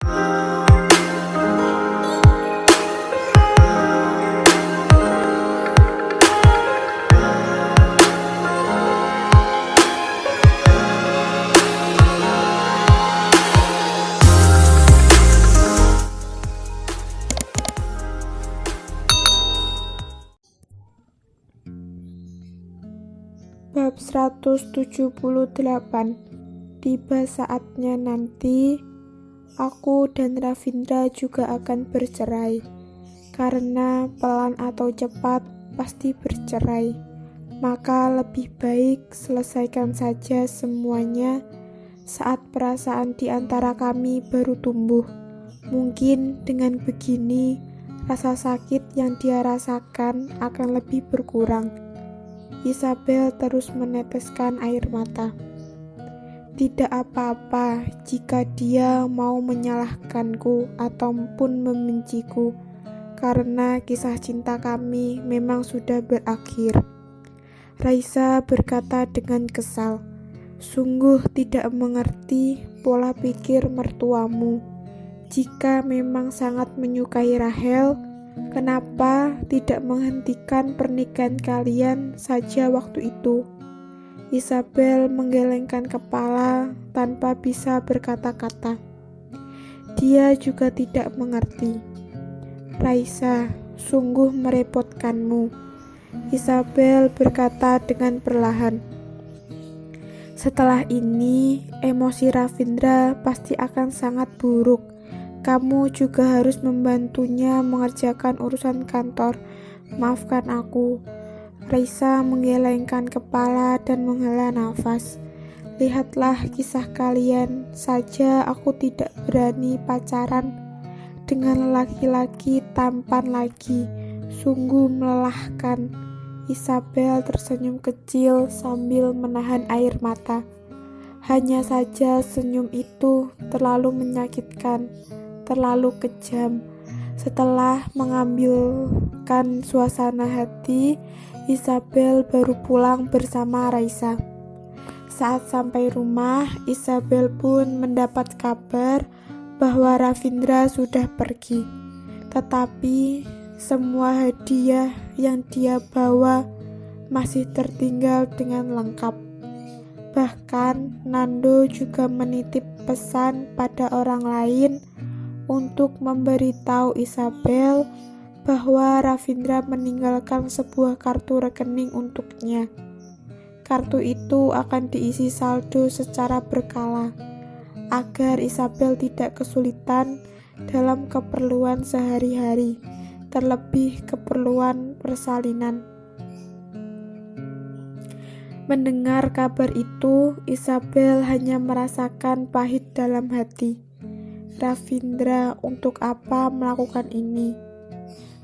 Bab 178. Tiba saatnya nanti, aku dan Ravindra juga akan bercerai. Karena pelan atau cepat pasti bercerai. Maka lebih baik selesaikan saja semuanya saat perasaan di antara kami baru tumbuh. Mungkin dengan begini, rasa sakit yang dia rasakan akan lebih berkurang. Isabel terus meneteskan air mata. Tidak apa-apa jika dia mau menyalahkanku ataupun membenciku, karena kisah cinta kami memang sudah berakhir. Raisa berkata dengan kesal, sungguh tidak mengerti pola pikir mertuamu. Jika memang sangat menyukai Rahel, kenapa tidak menghentikan pernikahan kalian saja waktu itu? Isabel menggelengkan kepala tanpa bisa berkata-kata. Dia juga tidak mengerti. Raisa, sungguh merepotkanmu, Isabel berkata dengan perlahan. Setelah ini, emosi Ravindra pasti akan sangat buruk. Kamu juga harus membantunya mengerjakan urusan kantor. Maafkan aku. Raisa menggelengkan kepala dan menghela nafas. Lihatlah kisah kalian saja, aku tidak berani pacaran dengan laki-laki tampan lagi. Sungguh melelahkan. Isabel tersenyum kecil sambil menahan air mata. Hanya saja senyum itu terlalu menyakitkan, terlalu kejam. Setelah mengambilkan suasana hati, Isabel baru pulang bersama Raisa. Saat sampai rumah, Isabel pun mendapat kabar bahwa Ravindra sudah pergi. Tetapi semua hadiah yang dia bawa masih tertinggal dengan lengkap. Bahkan Nando juga menitip pesan pada orang lain untuk memberitahu Isabel bahwa Ravindra meninggalkan sebuah kartu rekening untuknya. Kartu itu akan diisi saldo secara berkala, agar Isabel tidak kesulitan dalam keperluan sehari-hari, terlebih keperluan persalinan. Mendengar kabar itu, Isabel hanya merasakan pahit dalam hati. Ravindra untuk apa melakukan ini?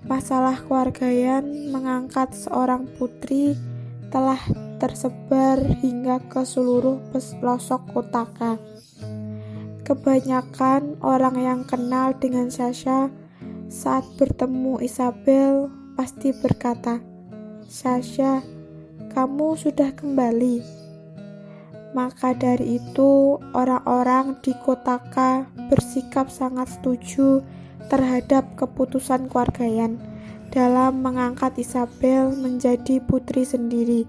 Masalah keluargaan mengangkat seorang putri telah tersebar hingga ke seluruh pelosok kotaka. Kebanyakan orang yang kenal dengan Sasha saat bertemu Isabel pasti berkata, "Sasha, kamu sudah kembali." Maka dari itu, orang-orang di kotaka bersikap sangat setuju terhadap keputusan keluargaan dalam mengangkat Isabel menjadi putri sendiri.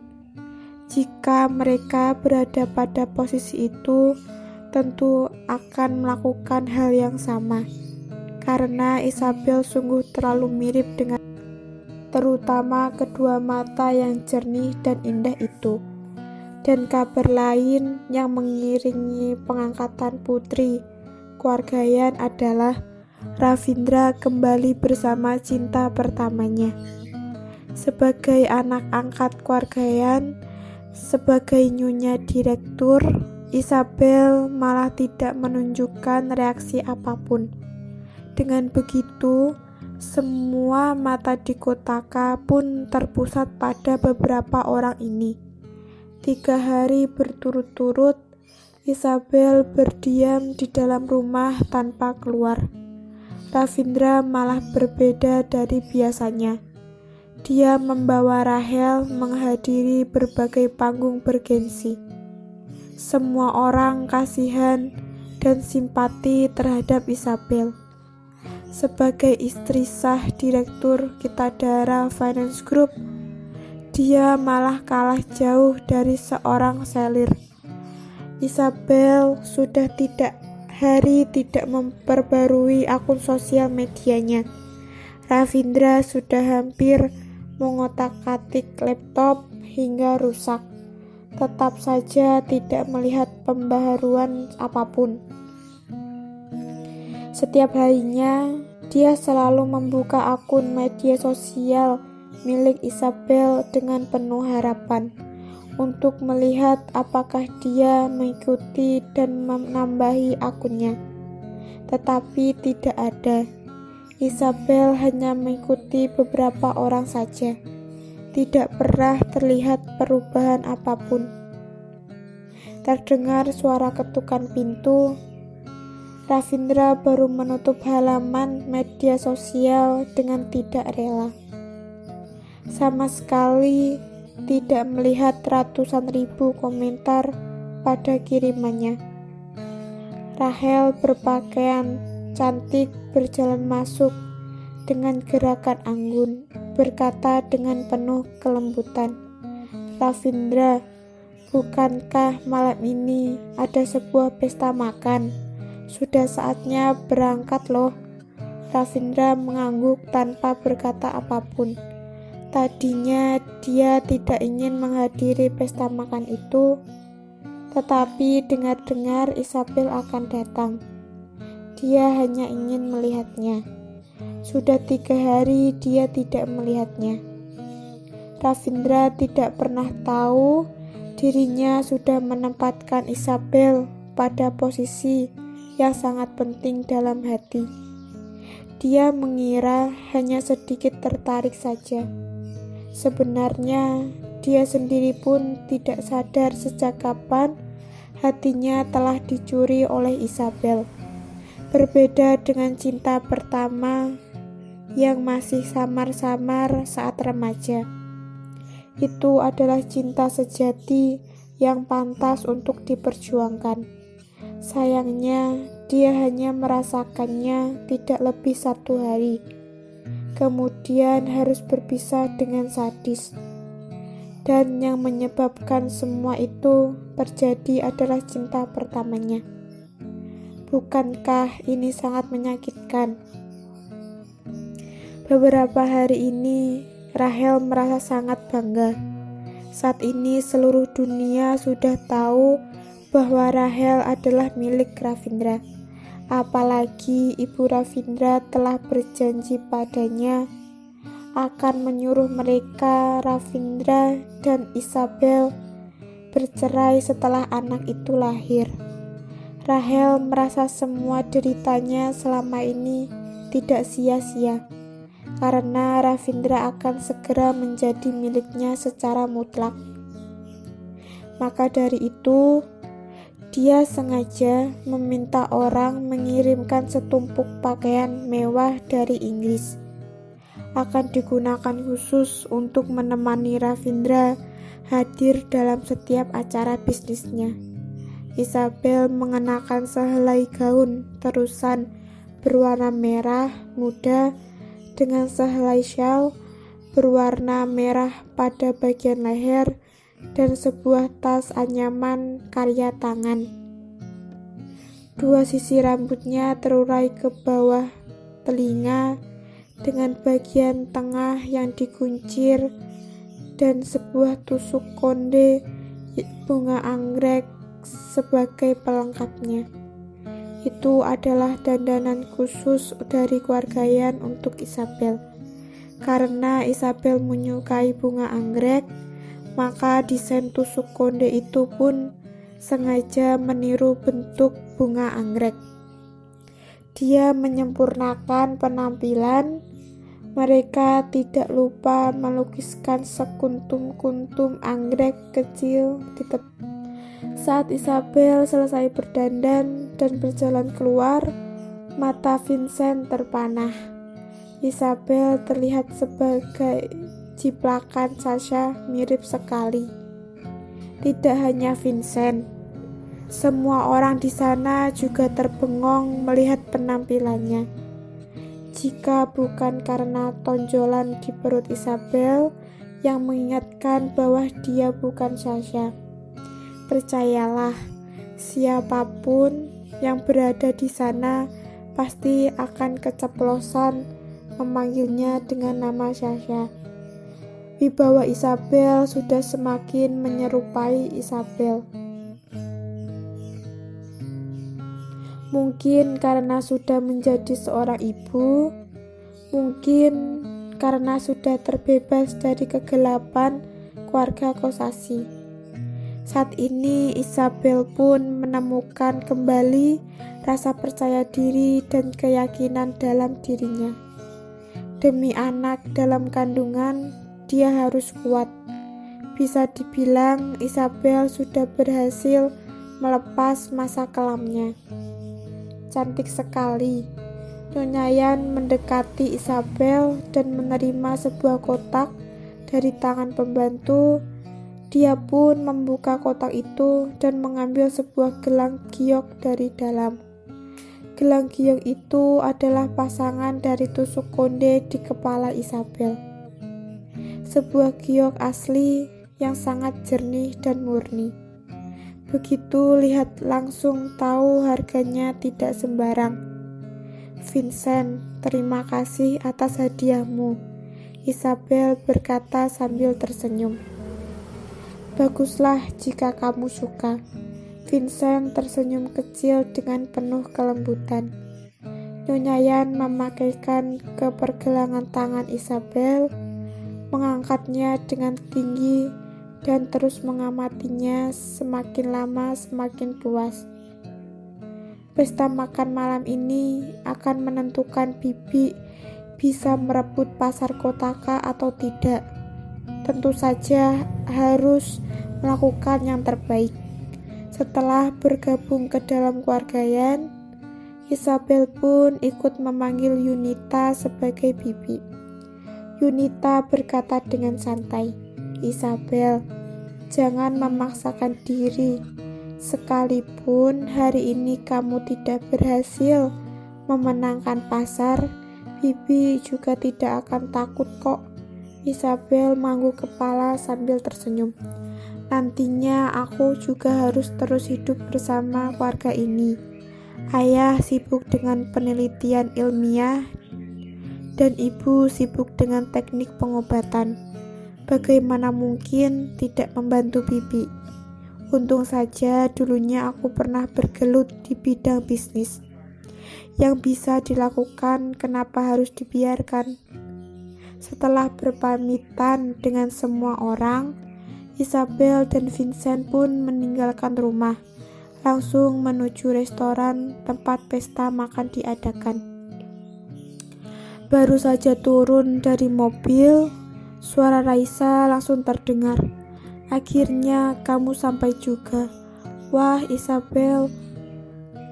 Jika mereka berada pada posisi itu, tentu akan melakukan hal yang sama, karena Isabel sungguh terlalu mirip dengan terutama kedua mata yang jernih dan indah itu. Dan kabar lain yang mengiringi pengangkatan putri keluargaan adalah Ravindra kembali bersama cinta pertamanya. Sebagai anak angkat keluargaan, sebagai nyonya direktur, Isabel malah tidak menunjukkan reaksi apapun. Dengan begitu, semua mata di kotaka pun terpusat pada beberapa orang ini. 3 hari berturut-turut, Isabel berdiam di dalam rumah tanpa keluar. Ravindra malah berbeda dari biasanya. Dia membawa Rahel menghadiri berbagai panggung bergensi. Semua orang kasihan dan simpati terhadap Isabel. Sebagai istri sah Direktur Kitadara Finance Group, dia malah kalah jauh dari seorang selir. Isabel sudah tidak memperbarui akun sosial medianya. Ravindra sudah hampir mengotak-atik laptop hingga rusak. Tetap saja tidak melihat pembaharuan apapun. Setiap harinya, dia selalu membuka akun media sosial milik Isabel dengan penuh harapan untuk melihat apakah dia mengikuti dan menambahi akunnya. Tetapi tidak ada. Isabel hanya mengikuti beberapa orang saja. Tidak pernah terlihat perubahan apapun. Terdengar suara ketukan pintu. Ravindra baru menutup halaman media sosial dengan tidak rela. Sama sekali tidak melihat ratusan ribu komentar pada kirimannya. Rahel berpakaian cantik berjalan masuk dengan gerakan anggun, berkata dengan penuh kelembutan, "Ravindra, bukankah malam ini ada sebuah pesta makan? Sudah saatnya berangkat loh." Ravindra mengangguk tanpa berkata apapun. Tadinya dia tidak ingin menghadiri pesta makan itu, tetapi dengar-dengar Isabel akan datang. Dia hanya ingin melihatnya. Sudah 3 hari dia tidak melihatnya. Ravindra tidak pernah tahu dirinya sudah menempatkan Isabel pada posisi yang sangat penting dalam hati. Dia mengira hanya sedikit tertarik saja. Sebenarnya, dia sendiri pun tidak sadar sejak kapan hatinya telah dicuri oleh Isabel. Berbeda dengan cinta pertama yang masih samar-samar saat remaja. Itu adalah cinta sejati yang pantas untuk diperjuangkan. Sayangnya, dia hanya merasakannya tidak lebih 1 hari. Kemudian harus berpisah dengan sadis. Dan yang menyebabkan semua itu terjadi adalah cinta pertamanya. Bukankah ini sangat menyakitkan? Beberapa hari ini, Rahel merasa sangat bangga. Saat ini seluruh dunia sudah tahu bahwa Rahel adalah milik Ravindra. Apalagi ibu Ravindra telah berjanji padanya akan menyuruh mereka, Ravindra dan Isabel, bercerai setelah anak itu lahir. Rahel merasa semua deritanya selama ini tidak sia-sia, karena Ravindra akan segera menjadi miliknya secara mutlak. Maka dari itu, dia sengaja meminta orang mengirimkan setumpuk pakaian mewah dari Inggris. Akan digunakan khusus untuk menemani Ravindra hadir dalam setiap acara bisnisnya. Isabel mengenakan sehelai gaun terusan berwarna merah muda dengan sehelai syal berwarna merah pada bagian leher dan sebuah tas anyaman karya tangan. 2 sisi rambutnya terurai ke bawah telinga dengan bagian tengah yang dikuncir dan sebuah tusuk konde bunga anggrek sebagai pelengkapnya. Itu adalah dandanan khusus dari keluargaan untuk Isabel. Karena Isabel menyukai bunga anggrek, maka desain tusuk konde itu pun sengaja meniru bentuk bunga anggrek. Dia menyempurnakan penampilan. Mereka tidak lupa melukiskan sekuntum-kuntum anggrek kecil di tepi. Saat Isabel selesai berdandan dan berjalan keluar, mata Vincent terpanah. Isabel terlihat sebagai ciplakan Sasha mirip sekali. Tidak hanya Vincent, Semua orang di sana juga terbengong melihat penampilannya. Jika bukan karena tonjolan di perut Isabel yang mengingatkan bahwa dia bukan Sasha. Percayalah, siapapun yang berada di sana pasti akan keceplosan memanggilnya dengan nama Sasha. Wibawa Isabel sudah semakin menyerupai Isabel. Mungkin karena sudah menjadi seorang ibu, mungkin karena sudah terbebas dari kegelapan keluarga Kosasi. Saat ini Isabel pun menemukan kembali rasa percaya diri dan keyakinan dalam dirinya. Demi anak dalam kandungan, dia harus kuat. Bisa dibilang Isabel sudah berhasil melepas masa kelamnya. Cantik sekali. Nyonya Yan mendekati Isabel dan menerima sebuah kotak dari tangan pembantu. Dia pun membuka kotak itu dan mengambil sebuah gelang giok dari dalam. Gelang giok itu adalah pasangan dari tusuk konde di kepala Isabel. Sebuah giok asli yang sangat jernih dan murni. Begitu lihat langsung tahu harganya tidak sembarang. Vincent, terima kasih atas hadiahmu, Isabel berkata sambil tersenyum. Baguslah jika kamu suka. Vincent tersenyum kecil dengan penuh kelembutan. Nyonya Yan memakaikan ke pergelangan tangan Isabel, mengangkatnya dengan tinggi dan terus mengamatinya. Semakin lama semakin puas. Pesta makan malam ini akan menentukan Bibi bisa merebut pasar Kotaka atau tidak. Tentu saja harus melakukan yang terbaik. Setelah bergabung ke dalam keluarga Yan, Isabel pun ikut memanggil Yunita sebagai Bibi. Yunita berkata dengan santai, Isabel, jangan memaksakan diri. Sekalipun hari ini kamu tidak berhasil memenangkan pasar, Bibi juga tidak akan takut kok. Isabel mengangguk kepala sambil tersenyum. Nantinya aku juga harus terus hidup bersama keluarga ini. Ayah sibuk dengan penelitian ilmiah dan ibu sibuk dengan teknik pengobatan. Bagaimana mungkin tidak membantu Bibi? Untung saja dulunya aku pernah bergelut di bidang bisnis. Yang bisa dilakukan, kenapa harus dibiarkan? Setelah berpamitan dengan semua orang, Isabel dan Vincent pun meninggalkan rumah, langsung menuju restoran tempat pesta makan diadakan. Baru saja turun dari mobil, suara Raisa langsung terdengar. Akhirnya kamu sampai juga. Wah Isabel,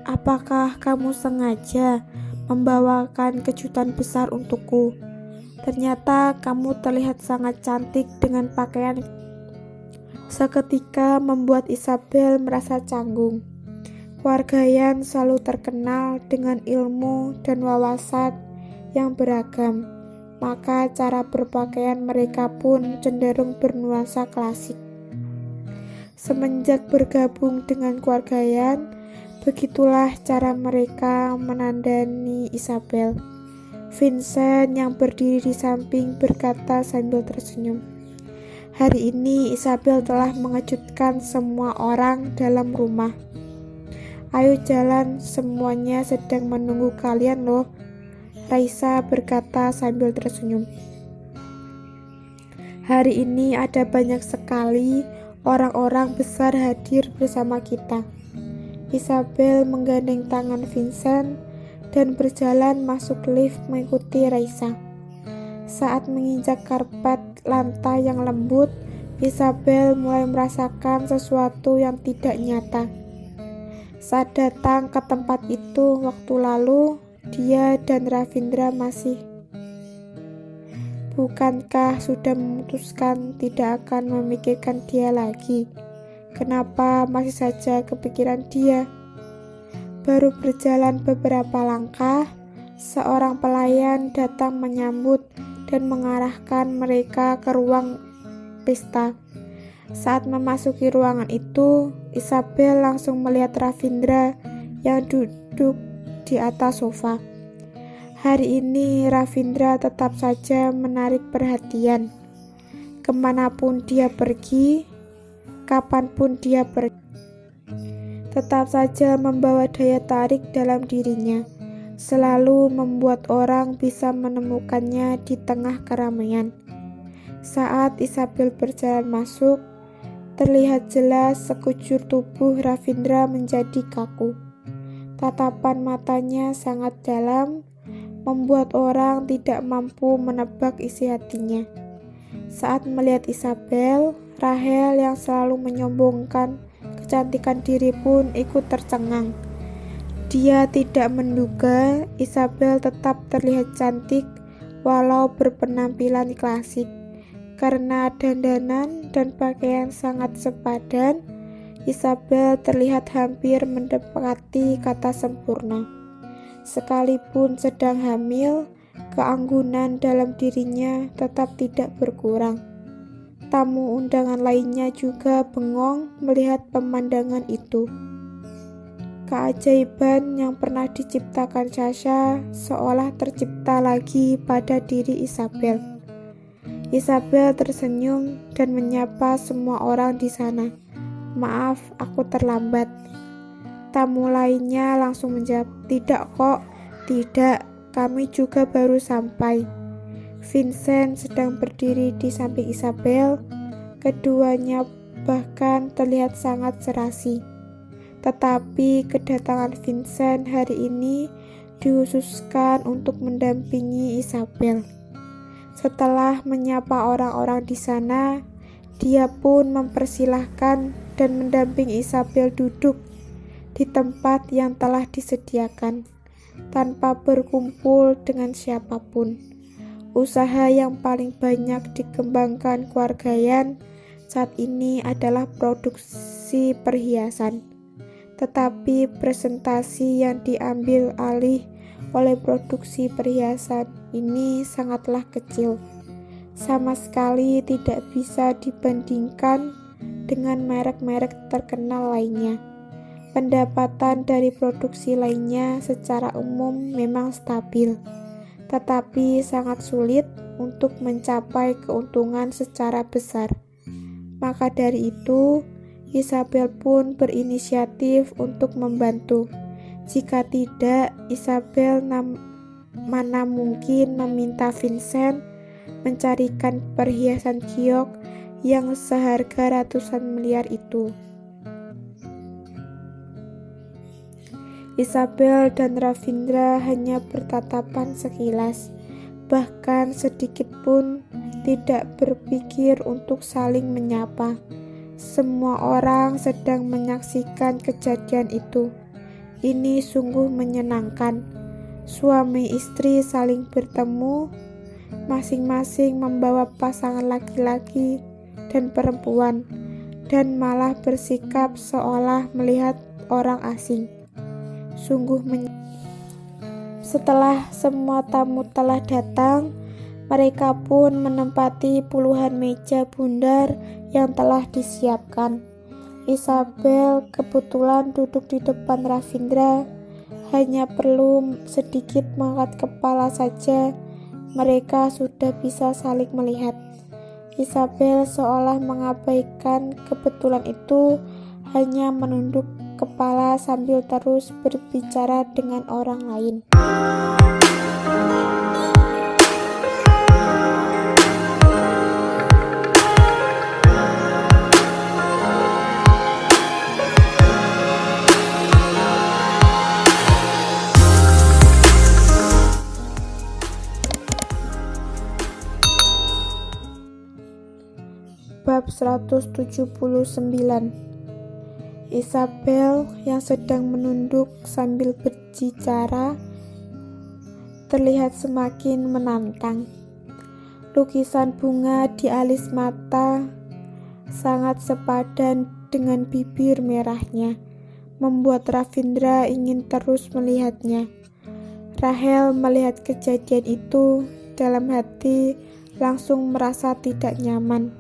apakah kamu sengaja membawakan kejutan besar untukku? Ternyata kamu terlihat sangat cantik dengan pakaian. Seketika membuat Isabel merasa canggung. Keluarga Yan selalu terkenal dengan ilmu dan wawasan yang beragam, maka cara berpakaian mereka pun cenderung bernuansa klasik. Semenjak bergabung dengan keluarga Yan, begitulah cara mereka menandani Isabel. Vincent yang berdiri di samping berkata sambil tersenyum, hari ini Isabel telah mengejutkan semua orang dalam rumah. Ayo jalan, semuanya sedang menunggu kalian loh. Raisa berkata sambil tersenyum. Hari ini ada banyak sekali orang-orang besar hadir bersama kita. Isabel menggandeng tangan Vincent dan berjalan masuk lift mengikuti Raisa. Saat menginjak karpet lantai yang lembut, Isabel mulai merasakan sesuatu yang tidak nyata. Saat datang ke tempat itu waktu lalu, dia dan Ravindra masih. Bukankah sudah memutuskan tidak akan memikirkan dia lagi? kenapa masih saja kepikiran dia. Baru berjalan beberapa langkah, seorang pelayan datang menyambut dan mengarahkan mereka ke ruang pesta. Saat memasuki ruangan itu, Isabel langsung melihat Ravindra yang duduk di atas sofa. Hari ini Ravindra tetap saja menarik perhatian. Kemanapun dia pergi, kapanpun dia pergi, tetap saja membawa daya tarik dalam dirinya, selalu membuat orang bisa menemukannya di tengah keramaian. Saat Isabel berjalan masuk, terlihat jelas sekujur tubuh Ravindra menjadi kaku. Tatapan matanya sangat dalam, membuat orang tidak mampu menebak isi hatinya. Saat melihat Isabel, Rahel yang selalu menyombongkan kecantikan diri pun ikut tercengang. Dia tidak menduga Isabel tetap terlihat cantik walau berpenampilan klasik. Karena dandanan dan pakaian sangat sepadan, Isabel terlihat hampir mendekati kata sempurna. Sekalipun sedang hamil, keanggunan dalam dirinya tetap tidak berkurang. Tamu undangan lainnya juga bengong melihat pemandangan itu. Keajaiban yang pernah diciptakan Sasha seolah tercipta lagi pada diri Isabel. Isabel tersenyum dan menyapa semua orang di sana. "Maaf, aku terlambat." Tamu lainnya langsung menjawab, "Tidak kok, tidak, kami juga baru sampai." Vincent sedang berdiri di samping Isabel. Keduanya bahkan terlihat sangat serasi. Tetapi kedatangan Vincent hari ini dikhususkan untuk mendampingi Isabel. Setelah menyapa orang-orang di sana, dia pun mempersilahkan dan mendampingi Isabel duduk di tempat yang telah disediakan, tanpa berkumpul dengan siapapun. Usaha yang paling banyak dikembangkan keluarga Yan saat ini adalah produksi perhiasan. Tetapi presentasi yang diambil alih oleh produksi perhiasan ini sangatlah kecil. Sama sekali tidak bisa dibandingkan dengan merek-merek terkenal lainnya. Pendapatan dari produksi lainnya secara umum memang stabil, tetapi sangat sulit untuk mencapai keuntungan secara besar. Maka dari itu, Isabel pun berinisiatif untuk membantu. Jika tidak, Isabel mana mungkin meminta Vincent mencarikan perhiasan giok yang seharga ratusan miliar itu. Isabel dan Ravindra hanya bertatapan sekilas, bahkan sedikit pun tidak berpikir untuk saling menyapa. Semua orang sedang menyaksikan kejadian itu. Ini sungguh menyenangkan. Suami istri saling bertemu, masing-masing membawa pasangan laki-laki dan perempuan, dan malah bersikap seolah melihat orang asing. Setelah semua tamu telah datang, mereka pun menempati puluhan meja bundar yang telah disiapkan. Isabel kebetulan duduk di depan Ravindra. Hanya perlu sedikit mengangkat kepala saja, mereka sudah bisa saling melihat. Isabel seolah mengabaikan kebetulan itu, hanya menunduk kepala sambil terus berbicara dengan orang lain. Bab 179. Isabel yang sedang menunduk sambil berbicara terlihat semakin menantang. Lukisan bunga di alis mata sangat sepadan dengan bibir merahnya, membuat Ravindra ingin terus melihatnya. Rahel melihat kejadian itu, dalam hati langsung merasa tidak nyaman.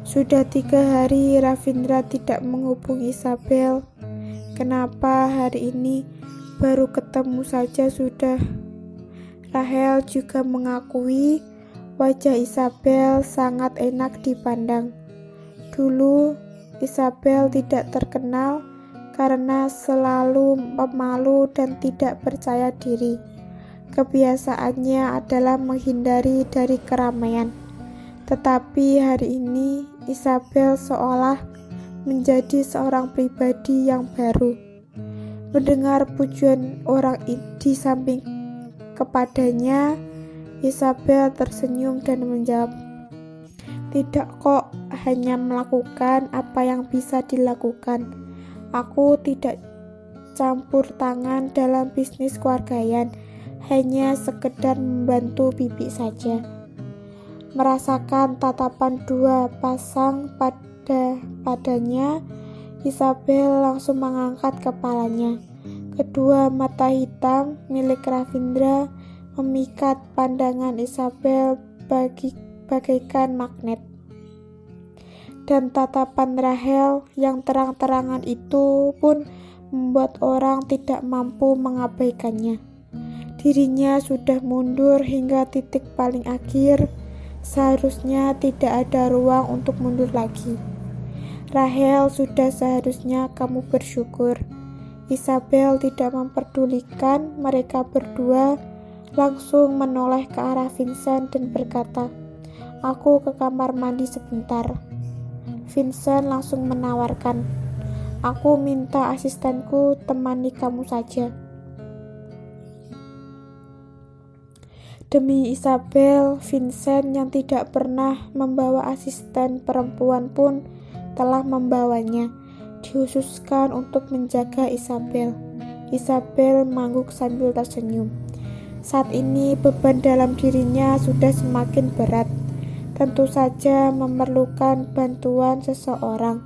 Sudah 3 hari Ravindra tidak menghubungi Isabel. Kenapa hari ini baru ketemu saja sudah? Rahel juga mengakui wajah Isabel sangat enak dipandang. Dulu Isabel tidak terkenal karena selalu pemalu dan tidak percaya diri. Kebiasaannya adalah menghindari dari keramaian. Tetapi hari ini Isabel seolah menjadi seorang pribadi yang baru. Mendengar pujian orang di samping kepadanya, Isabel tersenyum dan menjawab, "Tidak kok, hanya melakukan apa yang bisa dilakukan. Aku tidak campur tangan dalam bisnis keluargaan, hanya sekedar membantu bibi saja." Merasakan tatapan dua pasang padanya, Isabel langsung mengangkat kepalanya. Kedua mata hitam milik Ravindra memikat pandangan Isabel bagaikan magnet. Dan tatapan Rahel yang terang-terangan itu pun membuat orang tidak mampu mengabaikannya. Dirinya sudah mundur hingga titik paling akhir. Seharusnya tidak ada ruang untuk mundur lagi. Rahel, sudah seharusnya kamu bersyukur. Isabel tidak memperdulikan mereka berdua, langsung menoleh ke arah Vincent dan berkata, "Aku ke kamar mandi sebentar." Vincent langsung menawarkan, "Aku minta asistenku temani kamu saja." Demi Isabel, Vincent yang tidak pernah membawa asisten perempuan pun telah membawanya, dikhususkan untuk menjaga Isabel. Isabel mengangguk sambil tersenyum. Saat ini beban dalam dirinya sudah semakin berat, tentu saja memerlukan bantuan seseorang.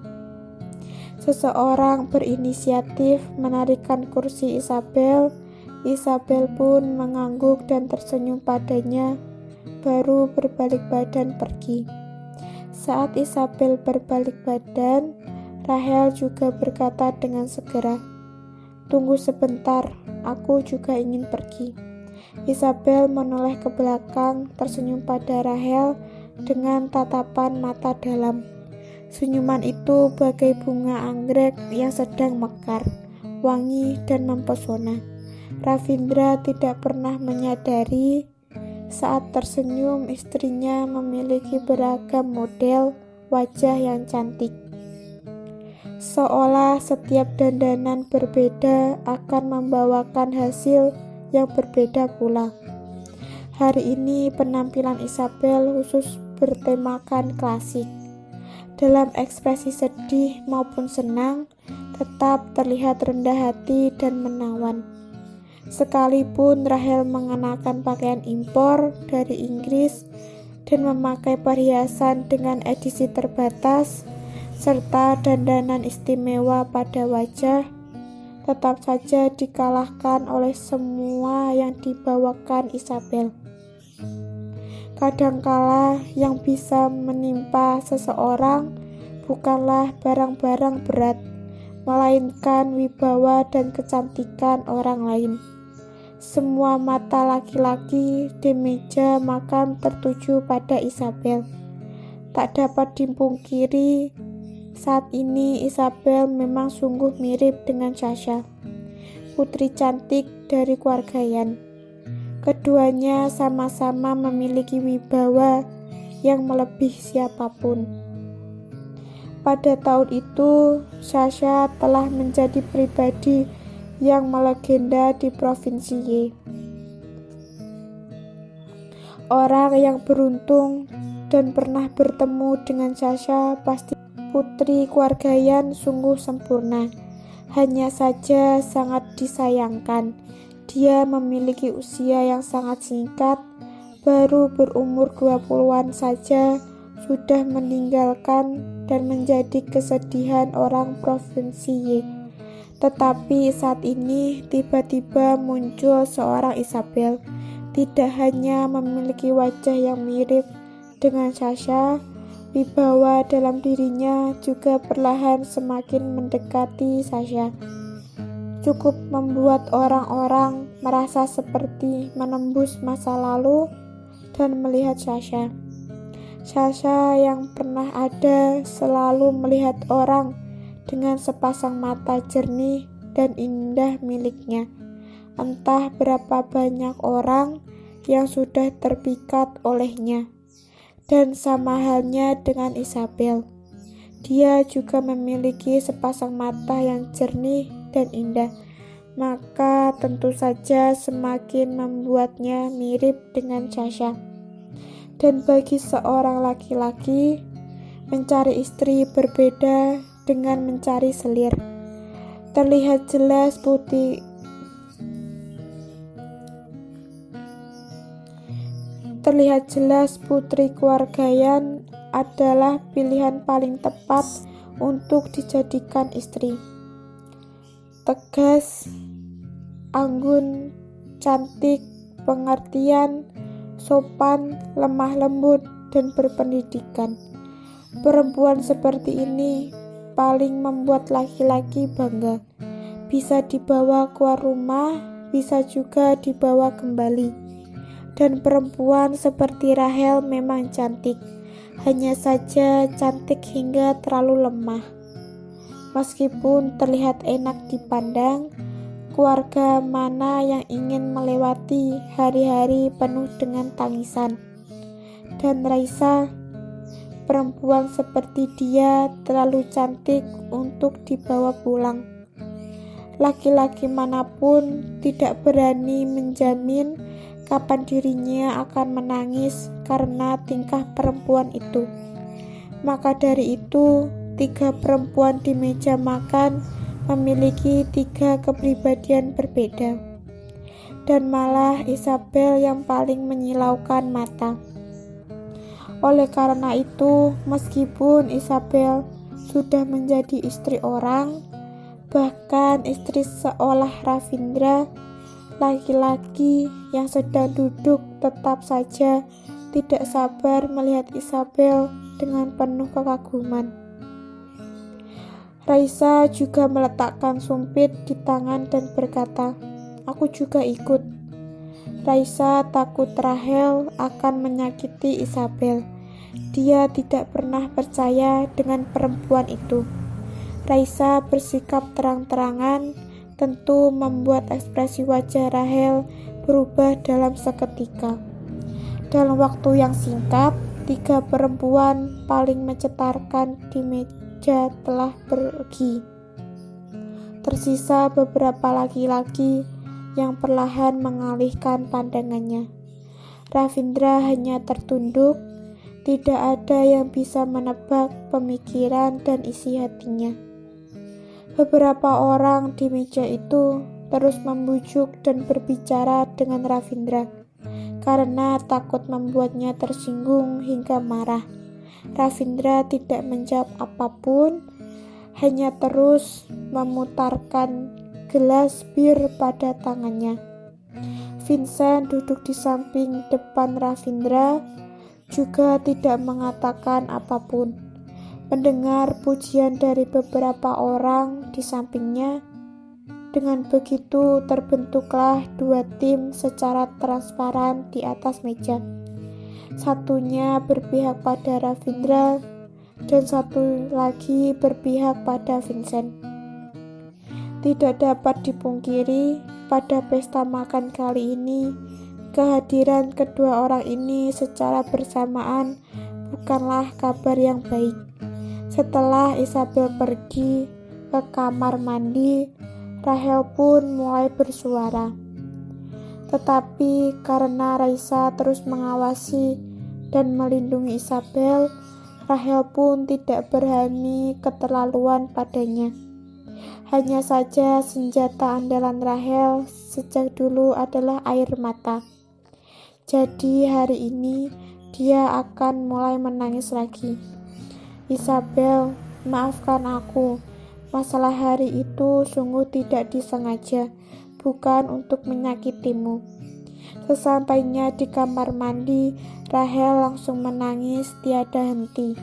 Seseorang berinisiatif menarikkan kursi Isabel. Isabel pun mengangguk dan tersenyum padanya, baru berbalik badan pergi. Saat Isabel berbalik badan, Rahel juga berkata dengan segera, "Tunggu sebentar, aku juga ingin pergi." Isabel menoleh ke belakang, tersenyum pada Rahel dengan tatapan mata dalam. Senyuman itu bagai bunga anggrek yang sedang mekar, wangi dan mempesona. Ravindra tidak pernah menyadari saat tersenyum istrinya memiliki beragam model wajah yang cantik. Seolah setiap dandanan berbeda akan membawakan hasil yang berbeda pula. Hari ini penampilan Isabel khusus bertemakan klasik. Dalam ekspresi sedih maupun senang, tetap terlihat rendah hati dan menawan. Sekalipun Rahel mengenakan pakaian impor dari Inggris dan memakai perhiasan dengan edisi terbatas serta dandanan istimewa pada wajah, tetap saja dikalahkan oleh semua yang dibawakan Isabel. Kadangkala yang bisa menimpa seseorang bukanlah barang-barang berat, melainkan wibawa dan kecantikan orang lain. Semua mata laki-laki di meja makan tertuju pada Isabel. Tak dapat dipungkiri, saat ini Isabel memang sungguh mirip dengan Sasha, putri cantik dari keluarga Yan. Keduanya sama-sama memiliki wibawa yang melebihi siapapun. Pada tahun itu, Sasha telah menjadi pribadi yang melegenda di provinsi Y. Orang yang beruntung dan pernah bertemu dengan Sasha pasti putri keluarga Yan sungguh sempurna. Hanya saja sangat disayangkan, dia memiliki usia yang sangat singkat, baru berumur 20-an saja sudah meninggalkan dan menjadi kesedihan orang provinsi Y. Tetapi saat ini tiba-tiba muncul seorang Isabel, tidak hanya memiliki wajah yang mirip dengan Sasha, wibawa dalam dirinya juga perlahan semakin mendekati Sasha. Cukup membuat orang-orang merasa seperti menembus masa lalu dan melihat Sasha. Sasha yang pernah ada selalu melihat orang dengan sepasang mata jernih dan indah miliknya. Entah berapa banyak orang yang sudah terpikat olehnya. Dan sama halnya dengan Isabel. Dia juga memiliki sepasang mata yang jernih dan indah. Maka tentu saja semakin membuatnya mirip dengan Sasha. Dan bagi seorang laki-laki, mencari istri berbeda dengan mencari selir. Terlihat jelas putri keluargayan adalah pilihan paling tepat untuk dijadikan istri. Tegas, anggun, cantik, pengertian, sopan, lemah lembut, dan berpendidikan. Perempuan seperti ini paling membuat laki-laki bangga. Bisa dibawa keluar rumah, bisa juga dibawa kembali. Dan perempuan seperti Rahel memang cantik, hanya saja cantik hingga terlalu lemah. Meskipun terlihat enak dipandang, keluarga mana yang ingin melewati hari-hari penuh dengan tangisan? Dan Raisa, perempuan seperti dia terlalu cantik untuk dibawa pulang. Laki-laki manapun tidak berani menjamin kapan dirinya akan menangis karena tingkah perempuan itu. Maka dari itu, 3 perempuan di meja makan memiliki 3 kepribadian berbeda. Dan malah Isabel yang paling menyilaukan mata. Oleh karena itu, meskipun Isabel sudah menjadi istri orang, bahkan istri seolah Ravindra, laki-laki yang sedang duduk tetap saja tidak sabar melihat Isabel dengan penuh kekaguman. Raisa juga meletakkan sumpit di tangan dan berkata, "Aku juga ikut." Raisa takut Rahel akan menyakiti Isabel. Dia tidak pernah percaya dengan perempuan itu. Raisa bersikap terang-terangan, tentu membuat ekspresi wajah Rahel berubah dalam seketika. Dalam waktu yang singkat, 3 perempuan paling mencetarkan di meja telah pergi. Tersisa beberapa laki-laki yang perlahan mengalihkan pandangannya. Ravindra hanya tertunduk, tidak ada yang bisa menebak pemikiran dan isi hatinya. Beberapa orang di meja itu terus membujuk dan berbicara dengan Ravindra karena takut membuatnya tersinggung hingga marah. Ravindra tidak menjawab apapun, hanya terus memutarkan gelas bir pada tangannya. Vincent duduk di samping depan Ravindra juga tidak mengatakan apapun. Mendengar pujian dari beberapa orang di sampingnya, dengan begitu terbentuklah 2 tim secara transparan di atas meja. Satunya berpihak pada Ravindra dan satu lagi berpihak pada Vincent. Tidak dapat dipungkiri, pada pesta makan kali ini, kehadiran kedua orang ini secara bersamaan bukanlah kabar yang baik. Setelah Isabel pergi ke kamar mandi, Rahel pun mulai bersuara. Tetapi karena Raisa terus mengawasi dan melindungi Isabel, Rahel pun tidak berani keterlaluan padanya. Hanya saja senjata andalan Rahel sejak dulu adalah air mata. Jadi hari ini dia akan mulai menangis lagi. Isabel, maafkan aku. Masalah hari itu sungguh tidak disengaja, bukan untuk menyakitimu. Sesampainya di kamar mandi, Rahel langsung menangis tiada henti,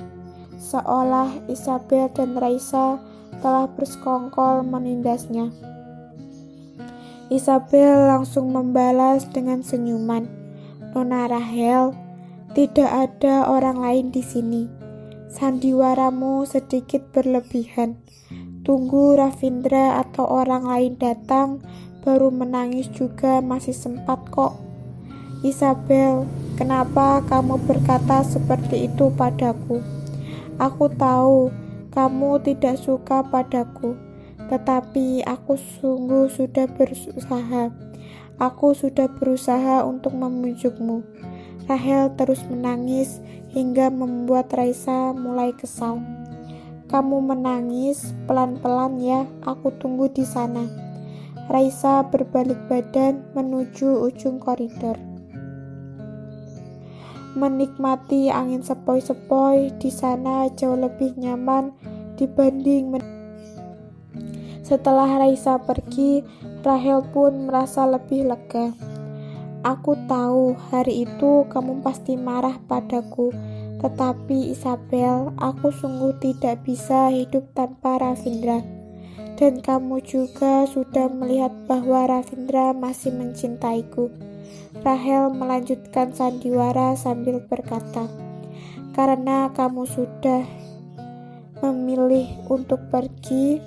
seolah Isabel dan Raisa telah bersekongkol menindasnya. Isabel langsung membalas dengan senyuman, "Nona Rahel, tidak ada orang lain di sini. Sandiwaramu sedikit berlebihan. Tunggu Ravindra atau orang lain datang, baru menangis juga masih sempat kok." "Isabel, kenapa kamu berkata seperti itu padaku? Aku tahu kamu tidak suka padaku, tetapi aku sungguh sudah berusaha. Aku sudah berusaha untuk membujukmu." Rahel terus menangis hingga membuat Raisa mulai kesal. "Kamu menangis pelan-pelan ya, aku tunggu di sana." Raisa berbalik badan menuju ujung koridor, menikmati angin sepoi-sepoi. Di sana jauh lebih nyaman dibanding Setelah Raisa pergi, Rahel pun merasa lebih lega. "Aku tahu hari itu kamu pasti marah padaku, tetapi Isabel, aku sungguh tidak bisa hidup tanpa Ravindra. Dan kamu juga sudah melihat bahwa Ravindra masih mencintaiku." Rahel melanjutkan sandiwara sambil berkata, "Karena kamu sudah memilih untuk pergi,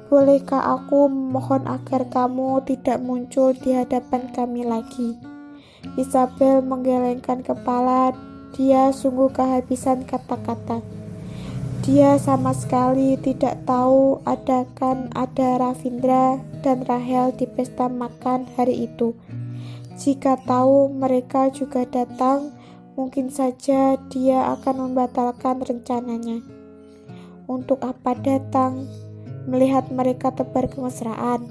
bolehkah aku memohon agar kamu tidak muncul di hadapan kami lagi?" Isabel menggelengkan kepala. Dia sungguh kehabisan kata-kata. Dia sama sekali tidak tahu akan ada Ravindra dan Rahel di pesta makan hari itu. Jika tahu mereka juga datang, mungkin saja dia akan membatalkan rencananya. Untuk apa datang? Melihat mereka tebar kemesraan,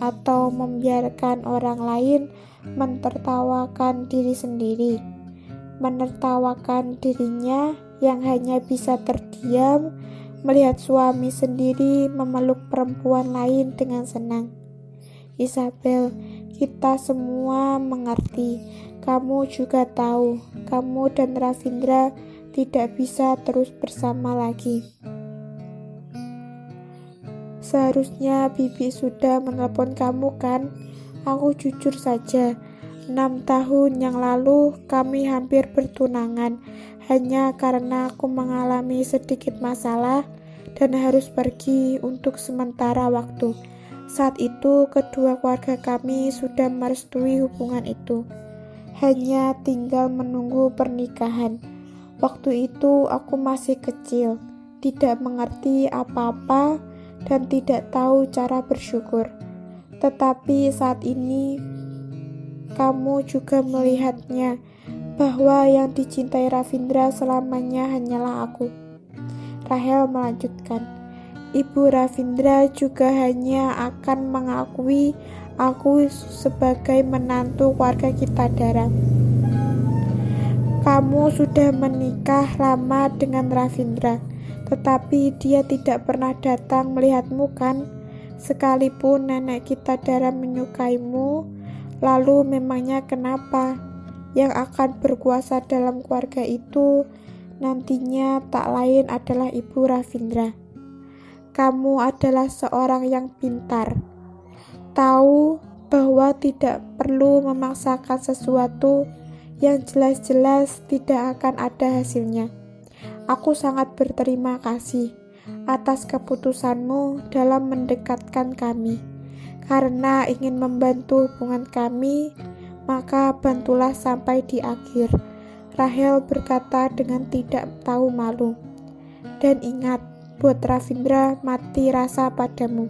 atau membiarkan orang lain menertawakan diri sendiri, menertawakan dirinya yang hanya bisa terdiam melihat suami sendiri memeluk perempuan lain dengan senang. Isabel, kita semua mengerti. Kamu juga tahu, kamu dan Ravindra tidak bisa terus bersama lagi. Seharusnya Bibi sudah menelpon kamu kan? Aku jujur saja, 6 tahun yang lalu kami hampir bertunangan hanya karena aku mengalami sedikit masalah dan harus pergi untuk sementara waktu. Saat itu kedua keluarga kami sudah merestui hubungan itu, hanya tinggal menunggu pernikahan. Waktu itu aku masih kecil, tidak mengerti apa-apa dan tidak tahu cara bersyukur. Tetapi saat ini kamu juga melihatnya, bahwa yang dicintai Ravindra selamanya hanyalah aku. Rahel melanjutkan, Ibu Ravindra juga hanya akan mengakui aku sebagai menantu keluarga kita darah. Kamu sudah menikah lama dengan Ravindra, tetapi dia tidak pernah datang melihatmu kan? Sekalipun nenek kita darah menyukaimu, lalu memangnya kenapa? Yang akan berkuasa dalam keluarga itu nantinya tak lain adalah Ibu Ravindra. Kamu adalah seorang yang pintar, tahu bahwa tidak perlu memaksakan sesuatu yang jelas-jelas tidak akan ada hasilnya. Aku sangat berterima kasih atas keputusanmu dalam mendekatkan kami. Karena ingin membantu hubungan kami, maka bantulah sampai di akhir. Rahel berkata dengan tidak tahu malu. Dan ingat, buat Ravindra mati rasa padamu.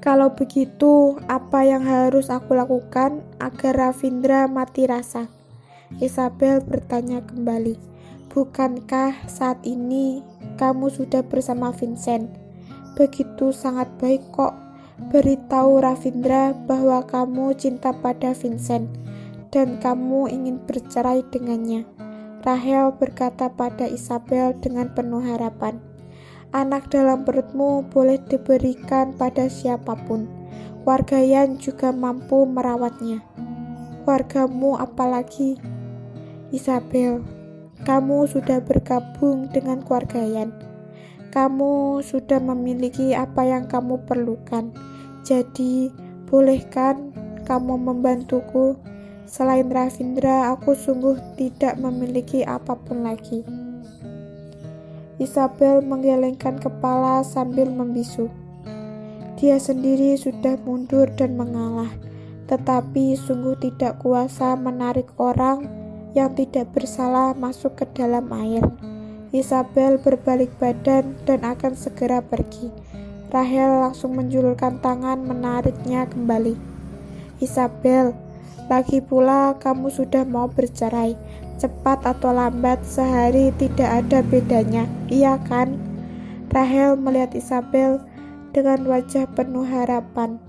Kalau begitu, apa yang harus aku lakukan agar Ravindra mati rasa? Isabel bertanya kembali. Bukankah saat ini kamu sudah bersama Vincent? Begitu sangat baik kok. Beritahu Ravindra bahwa kamu cinta pada Vincent dan kamu ingin bercerai dengannya. Rahel berkata pada Isabel dengan penuh harapan, "Anak dalam perutmu boleh diberikan pada siapapun. Wargayan juga mampu merawatnya." "Wargamu apalagi?" "Isabel, kamu sudah bergabung dengan Wargayan. Kamu sudah memiliki apa yang kamu perlukan. Jadi, bolehkan kamu membantuku? Selain Ravindra, aku sungguh tidak memiliki apapun lagi." Isabel menggelengkan kepala sambil membisu. Dia sendiri sudah mundur dan mengalah, tetapi sungguh tidak kuasa menarik orang yang tidak bersalah masuk ke dalam air. Isabel berbalik badan dan akan segera pergi. Rahel langsung menjulurkan tangan menariknya kembali. "Isabel, lagi pula kamu sudah mau bercerai. Cepat atau lambat sehari tidak ada bedanya, iya kan?" Rahel melihat Isabel dengan wajah penuh harapan.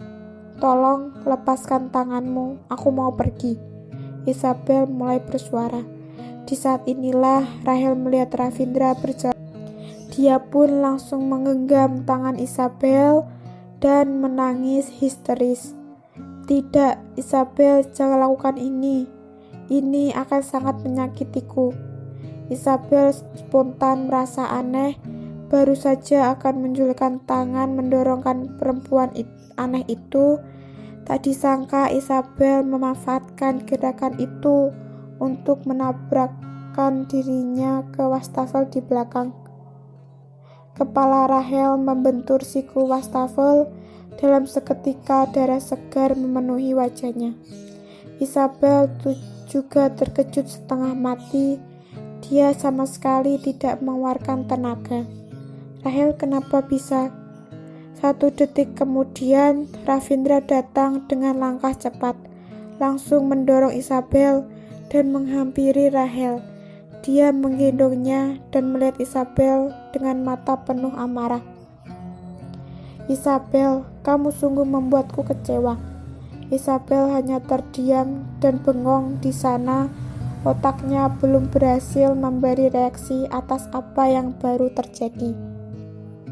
"Tolong lepaskan tanganmu, aku mau pergi." Isabel mulai bersuara. Di saat inilah Rahel melihat Ravindra berjalan. Dia pun langsung menggenggam tangan Isabel dan menangis histeris. "Tidak, Isabel, jangan lakukan ini. Ini akan sangat menyakitiku." Isabel spontan merasa aneh, baru saja akan menjulurkan tangan mendorongkan perempuan aneh itu. Tak disangka Isabel memanfaatkan gerakan itu untuk menabrakkan dirinya ke wastafel di belakang. Kepala Rahel membentur siku wastafel. Dalam seketika darah segar memenuhi wajahnya. Isabel juga terkejut setengah mati. Dia sama sekali tidak mengeluarkan tenaga. "Rahel, kenapa bisa?" 1 detik kemudian, Ravindra datang dengan langkah cepat, langsung mendorong Isabel dan menghampiri Rahel. Dia menggendongnya dan melihat Isabel dengan mata penuh amarah. "Isabel, kamu sungguh membuatku kecewa." Isabel hanya terdiam dan bengong di sana. Otaknya belum berhasil memberi reaksi atas apa yang baru terjadi.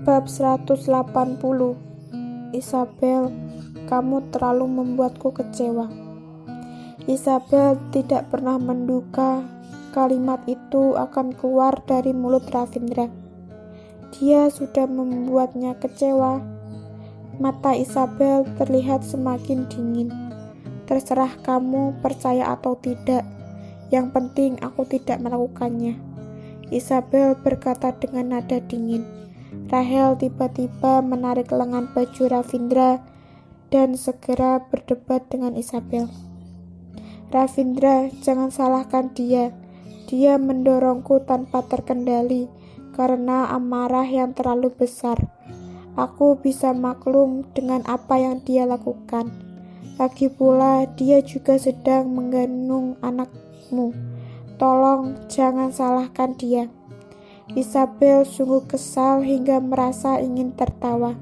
Bab 180. Isabel, kamu terlalu membuatku kecewa. Isabel tidak pernah menduga kalimat itu akan keluar dari mulut Ravindra. Dia sudah membuatnya kecewa. Mata Isabel terlihat semakin dingin. "Terserah kamu percaya atau tidak. Yang penting aku tidak melakukannya," Isabel berkata dengan nada dingin. Rahel tiba-tiba menarik lengan baju Ravindra dan segera berdebat dengan Isabel. "Ravindra, jangan salahkan dia. Dia mendorongku tanpa terkendali karena amarah yang terlalu besar. Aku bisa maklum dengan apa yang dia lakukan. Lagi pula dia juga sedang mengandung anakmu. Tolong jangan salahkan dia." Isabel sungguh kesal hingga merasa ingin tertawa.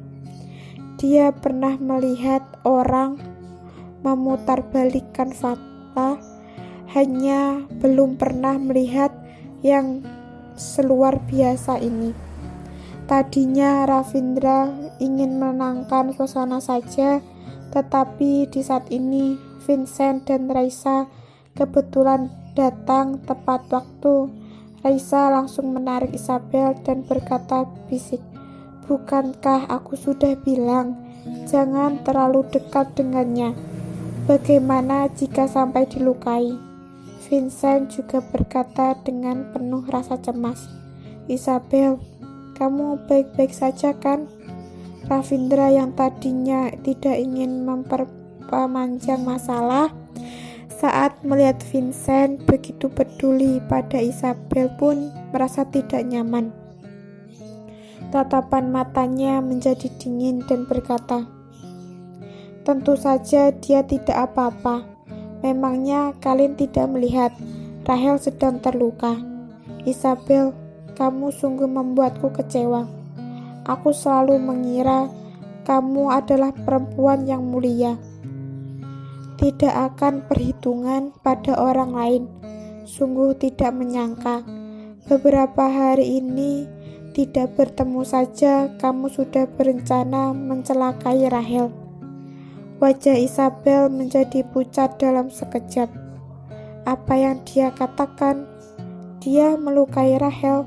Dia pernah melihat orang memutarbalikkan fakta, hanya belum pernah melihat yang seluar biasa ini. Tadinya Ravindra ingin menenangkan suasana saja, tetapi di saat ini Vincent dan Raisa kebetulan datang tepat waktu. Raisa langsung menarik Isabel dan berkata bisik, "Bukankah aku sudah bilang jangan terlalu dekat dengannya? Bagaimana jika sampai dilukai?" Vincent juga berkata dengan penuh rasa cemas, "Isabel, kamu baik-baik saja kan?" Ravindra yang tadinya tidak ingin memperpanjang masalah, saat melihat Vincent begitu peduli pada Isabel pun merasa tidak nyaman. Tatapan matanya menjadi dingin dan berkata, "Tentu saja dia tidak apa-apa. Memangnya kalian tidak melihat Rahel sedang terluka?" "Isabel, kamu sungguh membuatku kecewa. Aku selalu mengira kamu adalah perempuan yang mulia. Tidak akan perhitungan pada orang lain. Sungguh tidak menyangka, beberapa hari ini tidak bertemu saja kamu sudah berencana mencelakai Rahel. Wajah Isabel menjadi pucat dalam sekejap. Apa yang dia katakan? Dia melukai Rahel.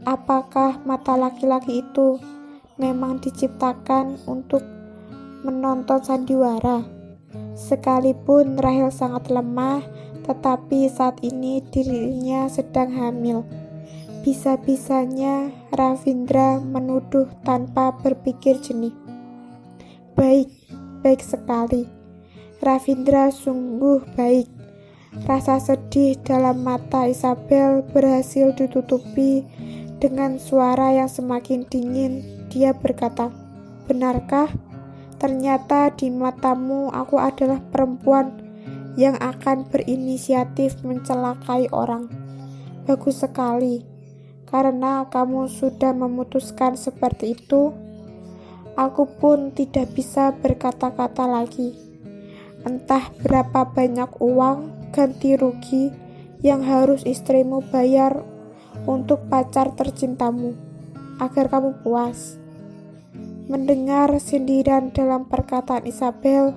Apakah mata laki-laki itu memang diciptakan untuk menonton sandiwara? Sekalipun Rahel sangat lemah, tetapi saat ini dirinya sedang hamil. Bisa-bisanya Ravindra menuduh tanpa berpikir jernih. Baik sekali. Ravindra sungguh baik. Rasa sedih dalam mata Isabel berhasil ditutupi dengan suara yang semakin dingin. Dia berkata, "Benarkah? Ternyata di matamu aku adalah perempuan yang akan berinisiatif mencelakai orang. Bagus sekali. Karena kamu sudah memutuskan seperti itu, aku pun tidak bisa berkata-kata lagi. Entah berapa banyak uang ganti rugi yang harus istrimu bayar untuk pacar tercintamu, agar kamu puas." Mendengar sindiran dalam perkataan Isabel,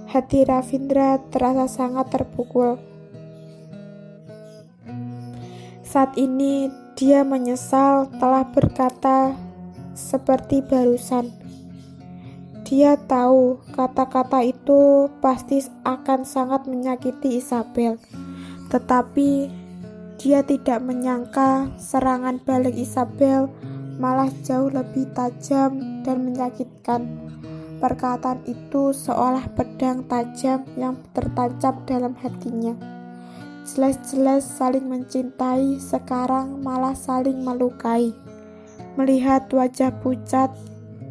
hati Ravindra terasa sangat terpukul. Saat ini dia menyesal telah berkata seperti barusan. Dia tahu kata-kata itu pasti akan sangat menyakiti Isabel, tetapi dia tidak menyangka serangan balik Isabel malah jauh lebih tajam dan menyakitkan. Perkataan itu seolah pedang tajam yang tertancap dalam hatinya. Jelas-jelas saling mencintai, sekarang malah saling melukai. Melihat wajah pucat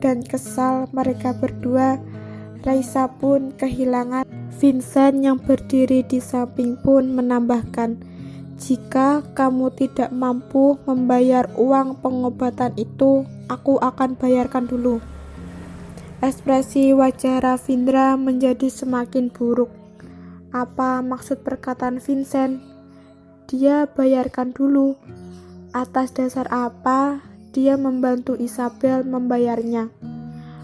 dan kesal mereka berdua, Raisa pun kehilangan. Vincent yang berdiri di samping pun menambahkan, "Jika kamu tidak mampu membayar uang pengobatan itu, aku akan bayarkan dulu." Ekspresi wajah Ravindra menjadi semakin buruk. Apa maksud perkataan Vincent? Dia bayarkan dulu. Atas dasar apa dia membantu Isabel membayarnya?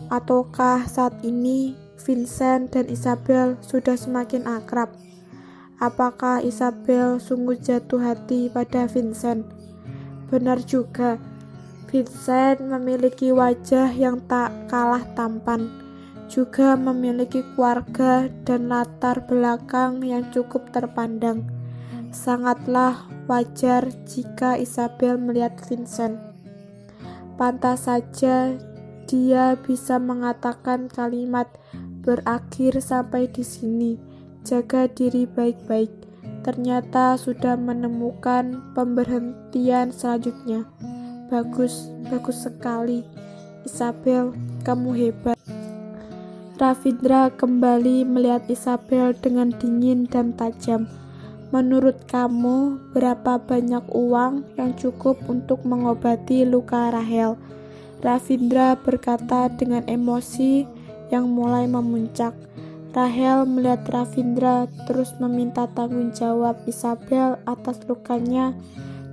Ataukah saat ini Vincent dan Isabel sudah semakin akrab? Apakah Isabel sungguh jatuh hati pada Vincent? Benar juga, Vincent memiliki wajah yang tak kalah tampan, juga memiliki keluarga dan latar belakang yang cukup terpandang. Sangatlah wajar jika Isabel melihat Vincent. Pantas saja dia bisa mengatakan kalimat berakhir sampai di sini. Jaga diri baik-baik. Ternyata sudah menemukan pemberhentian selanjutnya. Bagus sekali. Isabel, kamu hebat. Ravindra kembali melihat Isabel dengan dingin dan tajam. Menurut kamu, berapa banyak uang yang cukup untuk mengobati luka Rahel? Ravindra berkata dengan emosi yang mulai memuncak. Rahel melihat Ravindra terus meminta tanggung jawab Isabel atas lukanya.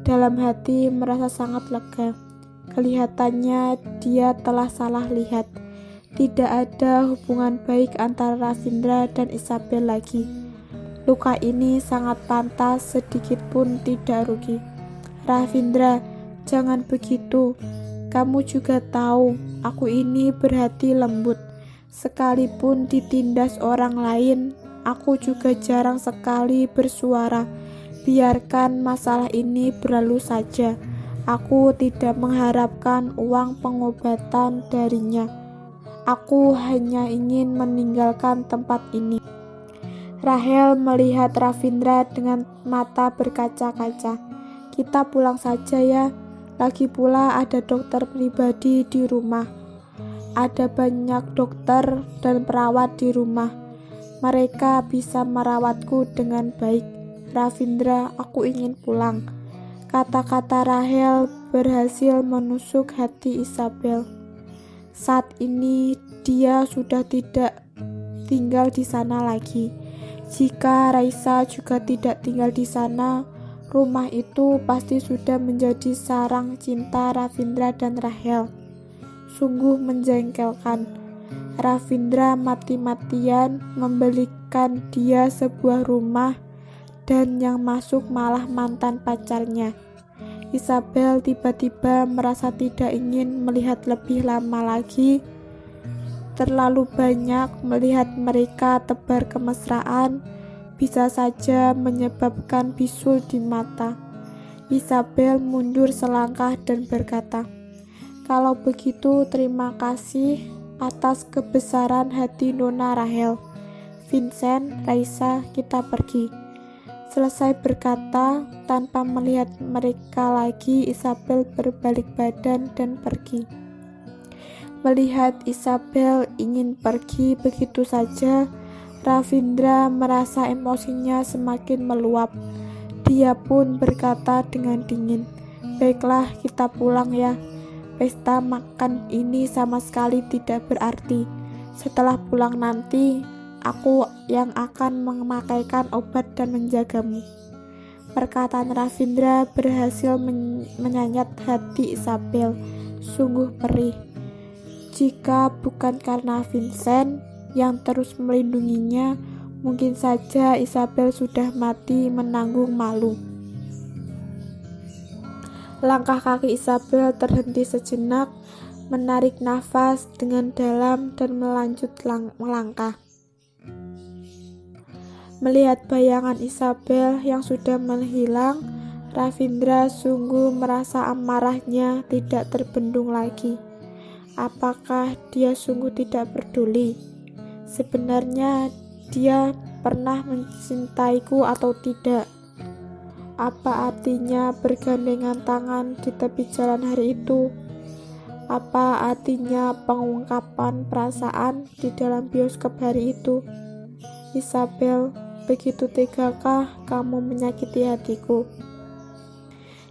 Dalam hati merasa sangat lega. Kelihatannya dia telah salah lihat. Tidak ada hubungan baik antara Ravindra dan Isabel lagi. Luka ini sangat pantas, sedikit pun tidak rugi. Ravindra, jangan begitu. Kamu juga tahu, aku ini berhati lembut. Sekalipun ditindas orang lain, aku juga jarang sekali bersuara. Biarkan masalah ini berlalu saja. Aku tidak mengharapkan uang pengobatan darinya. Aku hanya ingin meninggalkan tempat ini. Rahel melihat Ravindra dengan mata berkaca-kaca. Kita pulang saja ya. Lagi pula ada dokter pribadi di rumah. Ada banyak dokter dan perawat di rumah. Mereka bisa merawatku dengan baik. Ravindra, aku ingin pulang. Kata-kata Rahel berhasil menusuk hati Isabel. Saat ini dia sudah tidak tinggal di sana lagi. Jika Raisa juga tidak tinggal di sana, rumah itu pasti sudah menjadi sarang cinta Ravindra dan Rahel. Sungguh menjengkelkan. Ravindra mati-matian membelikan dia sebuah rumah dan yang masuk malah mantan pacarnya. Isabel tiba-tiba merasa tidak ingin melihat lebih lama lagi. Terlalu banyak melihat mereka tebar kemesraan bisa saja menyebabkan bisul di mata. Isabel mundur selangkah dan berkata, "Kalau begitu terima kasih atas kebesaran hati Nona Rahel. Vincent, Raisa, kita pergi." Selesai berkata, tanpa melihat mereka lagi, Isabel berbalik badan dan pergi. Melihat Isabel ingin pergi begitu saja, Ravindra merasa emosinya semakin meluap. Dia pun berkata dengan dingin, "Baiklah, kita pulang ya. Pesta makan ini sama sekali tidak berarti. Setelah pulang nanti, aku yang akan memakaikan obat dan menjagamu." Perkataan Ravindra berhasil menyayat hati Isabel. Sungguh perih. Jika bukan karena Vincent yang terus melindunginya, mungkin saja Isabel sudah mati menanggung malu. Langkah kaki Isabel terhenti sejenak, menarik nafas dengan dalam dan melanjut melangkah. Melihat bayangan Isabel yang sudah menghilang, Ravindra sungguh merasa amarahnya tidak terbendung lagi. Apakah dia sungguh tidak peduli? Sebenarnya dia pernah mencintaiku atau tidak? Apa artinya bergandengan tangan di tepi jalan hari itu? Apa artinya pengungkapan perasaan di dalam bioskop hari itu? Isabel, begitu tegakah kamu menyakiti hatiku?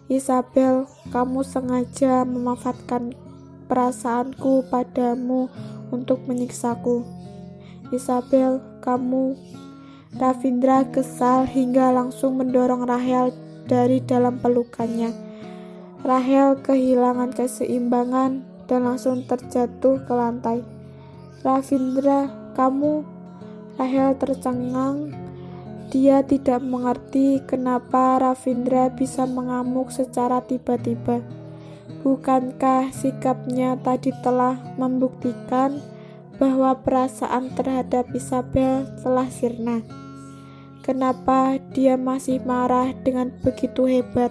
Isabel, kamu sengaja memanfaatkan perasaanku padamu untuk menyiksaku. Isabel, kamu... Ravindra kesal hingga langsung mendorong Rahel dari dalam pelukannya. Rahel kehilangan keseimbangan dan langsung terjatuh ke lantai. Ravindra, kamu... Rahel tercengang. Dia tidak mengerti kenapa Ravindra bisa mengamuk secara tiba-tiba. Bukankah sikapnya tadi telah membuktikan bahwa perasaan terhadap Isabel telah sirna? Kenapa dia masih marah dengan begitu hebat?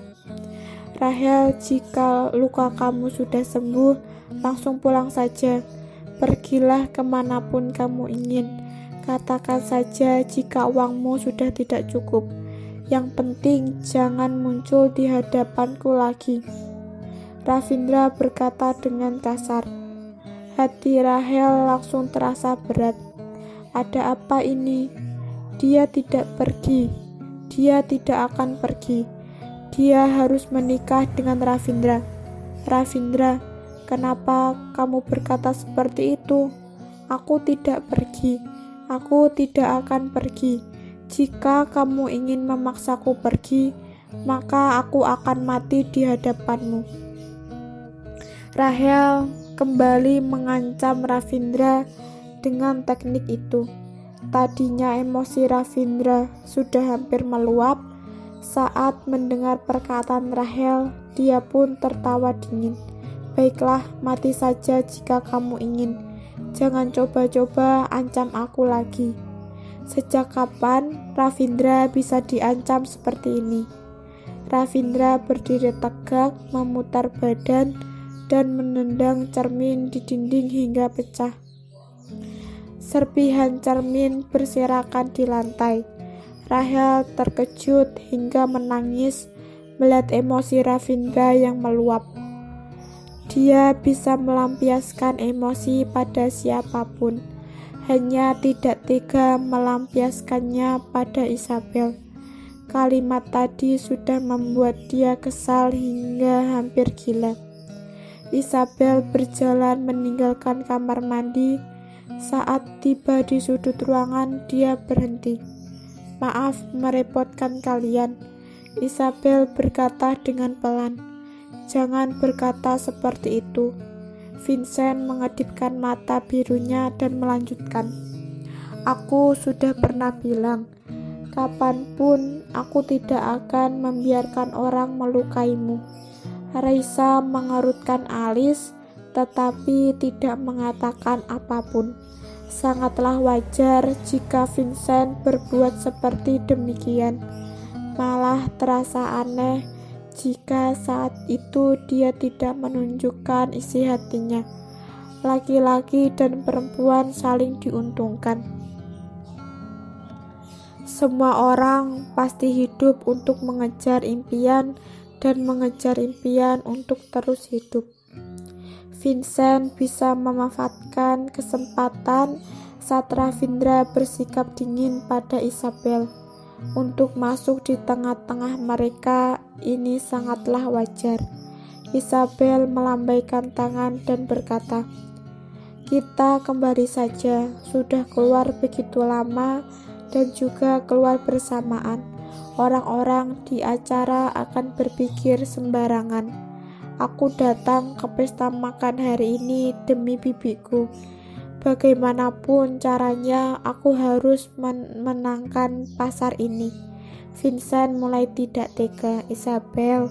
Rahel, jika luka kamu sudah sembuh, langsung pulang saja. Pergilah kemanapun kamu ingin. Katakan saja jika uangmu sudah tidak cukup. Yang penting jangan muncul di hadapanku lagi. Ravindra berkata dengan kasar. Hati Rahel langsung terasa berat. Ada apa ini? Dia tidak pergi. Dia tidak akan pergi. Dia harus menikah dengan Ravindra. Ravindra, kenapa kamu berkata seperti itu? Aku tidak pergi. Aku tidak akan pergi. Jika kamu ingin memaksaku pergi, maka aku akan mati di hadapanmu. Rahel kembali mengancam Ravindra dengan teknik itu. Tadinya emosi Ravindra sudah hampir meluap. Saat mendengar perkataan Rahel, dia pun tertawa dingin. Baiklah, mati saja jika kamu ingin. Jangan coba-coba ancam aku lagi. Sejak kapan Ravindra bisa diancam seperti ini? Ravindra berdiri tegak, memutar badan, dan menendang cermin di dinding hingga pecah. Serpihan cermin berserakan di lantai. Rahel terkejut hingga menangis melihat emosi Ravindra yang meluap. Dia bisa melampiaskan emosi pada siapapun, hanya tidak tega melampiaskannya pada Isabel. Kalimat tadi sudah membuat dia kesal hingga hampir gila. Isabel berjalan meninggalkan kamar mandi. Saat tiba di sudut ruangan, dia berhenti. Maaf merepotkan kalian, Isabel berkata dengan pelan. Jangan berkata seperti itu. Vincent mengedipkan mata birunya dan melanjutkan. Aku sudah pernah bilang, kapanpun aku tidak akan membiarkan orang melukaimu. Raisa mengerutkan alis, tetapi tidak mengatakan apapun. Sangatlah wajar jika Vincent berbuat seperti demikian. Malah terasa aneh jika saat itu dia tidak menunjukkan isi hatinya. Laki-laki dan perempuan saling diuntungkan. Semua orang pasti hidup untuk mengejar impian dan mengejar impian untuk terus hidup. Vincent bisa memanfaatkan kesempatan saat Ravindra bersikap dingin pada Isabel. Untuk masuk di tengah-tengah mereka ini sangatlah wajar. Isabel melambaikan tangan dan berkata, kita kembali saja, sudah keluar begitu lama dan juga keluar bersamaan. Orang-orang di acara akan berpikir sembarangan. Aku datang ke pesta makan hari ini demi bibiku. Bagaimanapun caranya, aku harus menangkan pasar ini. Vincent mulai tidak tega. Isabel,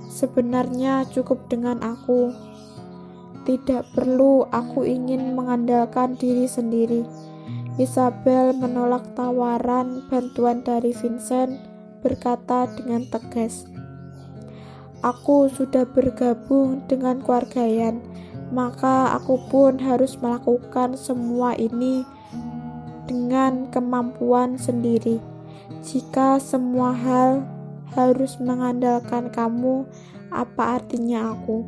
sebenarnya cukup dengan aku. Tidak perlu aku ingin mengandalkan diri sendiri. Isabel menolak tawaran bantuan dari Vincent, berkata dengan tegas. Aku sudah bergabung dengan keluargayan. Maka aku pun harus melakukan semua ini dengan kemampuan sendiri. Jika semua hal harus mengandalkan kamu, apa artinya aku?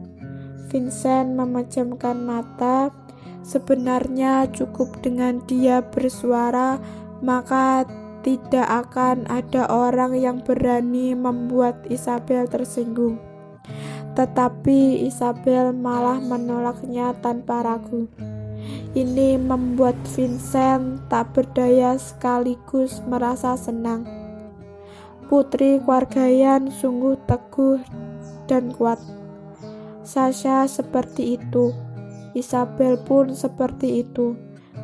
Vincent memejamkan mata. Sebenarnya cukup dengan dia bersuara, maka tidak akan ada orang yang berani membuat Isabel tersinggung. Tetapi Isabel malah menolaknya tanpa ragu. Ini membuat Vincent tak berdaya sekaligus merasa senang. Putri keluargayan sungguh teguh dan kuat. Sasha seperti itu. Isabel pun seperti itu.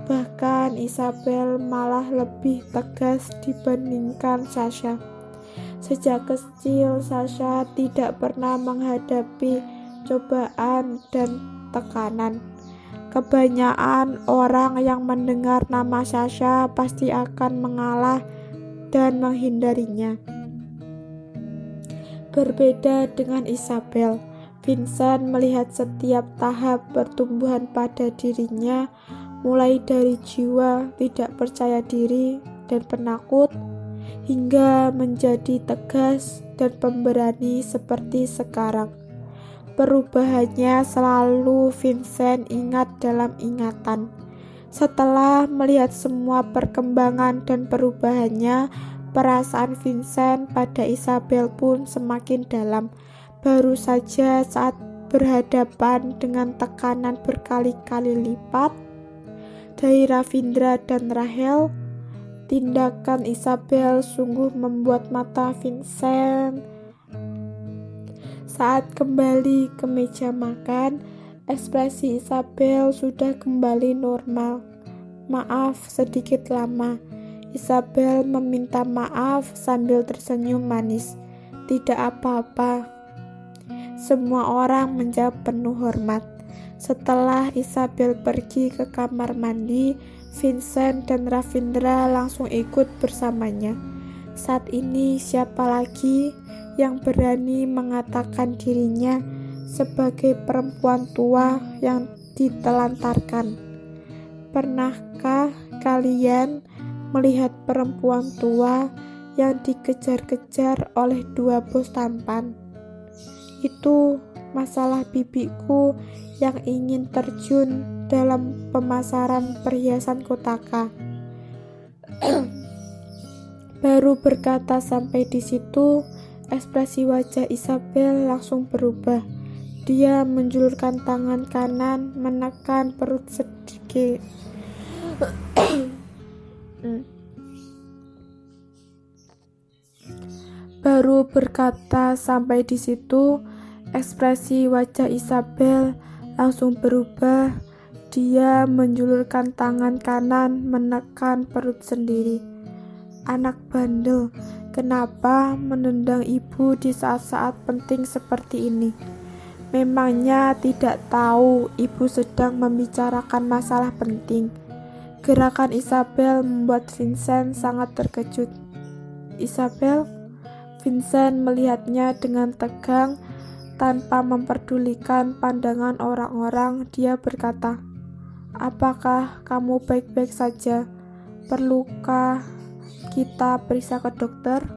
Bahkan Isabel malah lebih tegas dibandingkan Sasha. Sejak kecil, Sasha tidak pernah menghadapi cobaan dan tekanan. Kebanyakan orang yang mendengar nama Sasha pasti akan mengalah dan menghindarinya. Berbeda dengan Isabel, Vincent melihat setiap tahap pertumbuhan pada dirinya, mulai dari jiwa tidak percaya diri dan penakut, hingga menjadi tegas dan pemberani seperti sekarang. Perubahannya selalu Vincent ingat dalam ingatan. Setelah melihat semua perkembangan dan perubahannya, perasaan Vincent pada Isabel pun semakin dalam. Baru saja saat berhadapan dengan tekanan berkali-kali lipat dari Ravindra dan Rahel, tindakan Isabel sungguh membuat mata Vincent. Saat kembali ke meja makan, ekspresi Isabel sudah kembali normal. Maaf sedikit lama. Isabel meminta maaf sambil tersenyum manis. Tidak apa-apa. Semua orang menjawab penuh hormat. Setelah Isabel pergi ke kamar mandi, Vincent dan Ravindra langsung ikut bersamanya. Saat ini siapa lagi yang berani mengatakan dirinya sebagai perempuan tua yang ditelantarkan? Pernahkah kalian melihat perempuan tua yang dikejar-kejar oleh dua bos tampan? Itu masalah bibiku yang ingin terjun dalam pemasaran perhiasan Kotaka. Baru berkata sampai di situ, ekspresi wajah Isabel langsung berubah. Dia menjulurkan tangan kanan menekan perut sedikit. Baru berkata sampai di situ, ekspresi wajah Isabel langsung berubah. Dia menjulurkan tangan kanan menekan perut sendiri. Anak bandel, kenapa menendang ibu di saat-saat penting seperti ini? Memangnya tidak tahu ibu sedang membicarakan masalah penting. Gerakan Isabel membuat Vincent sangat terkejut. Isabel? Vincent melihatnya dengan tegang tanpa memperdulikan pandangan orang-orang. Dia berkata, "Apakah kamu baik-baik saja? Perlukah kita periksa ke dokter?"